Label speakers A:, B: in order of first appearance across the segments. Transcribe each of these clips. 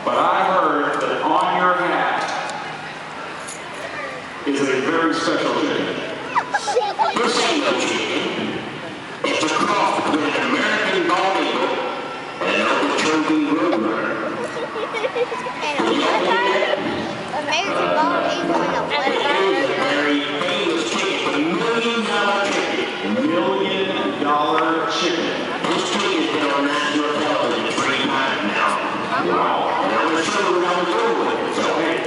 A: but I heard that on your hat is a very special chicken.
B: This ain't no chicken. It's a cross between an American bald eagle and an Okeechobee roadrunner.
C: American bald eagle and a
B: It is a very famous chicken, the $1 million chicken.
A: $1 million chicken.
B: This chicken has been on national television 3 times now.
A: Wow.
B: And I'm going to show you how to do with it. So,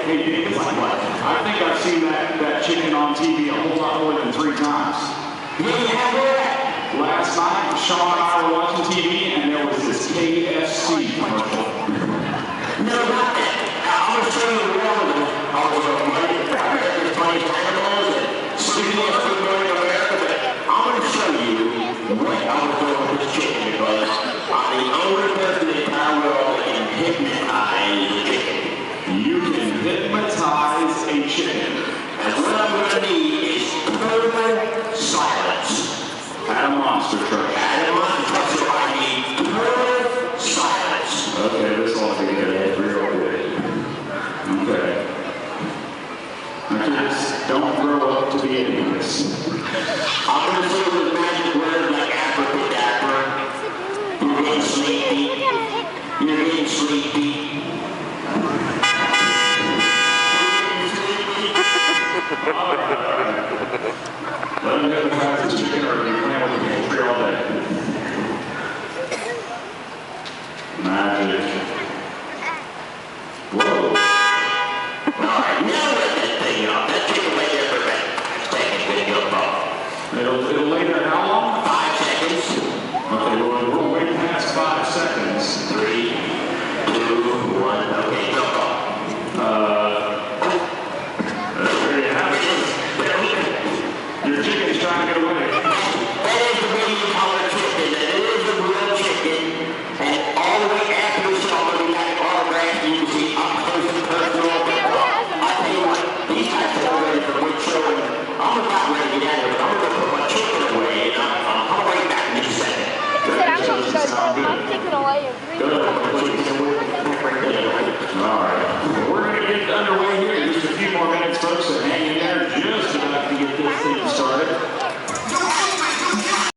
A: Hey, Dave, I think I've seen that chicken on TV a whole lot more than 3 times.
B: yeah, you have that.
A: Last night, Sean and I were watching TV, and there was this KFC commercial.
B: No, not that. I'm going to show you the real one. I was America's Funniest Animals and Skinniest Football in America, but I'm going to show you what I was doing with this chicken because I'm the only person in the entire world that can hypnotize a chicken.
A: You can hypnotize a chicken.
B: And what I'm going to need is total silence.
A: At a monster truck.
B: And I'm going to tell you I need total silence.
A: Okay, this ought to be good. Real good. Okay. Now kids, don't grow up to be idiots.
B: I'm going to say the magic word like abracadabra. You're getting sleepy. You're getting sleepy.
A: Let them hypnotize this chicken or you plan with the poultry all day. Magic. Whoa.
B: Alright, now let that thing up. That chicken lay there for about 5 seconds when it goes off.
A: It'll lay there how long?
B: 5 seconds.
A: Okay, we're way past 5 seconds.
B: 3, 2, 1. Okay, jump off.
A: There you have it. Your chicken's trying to get away.
B: That is the $1 million chicken. That is a real chicken. And all the way after the show, I'm going to be like autographed. You can see up close and personal. I tell you what, these guys are ready for a good show. I'm about ready to get out of here, but I'm going to put my chicken away. And I'm right back in just a second.
C: I said I'm going to go throw my chicken away and bring it back.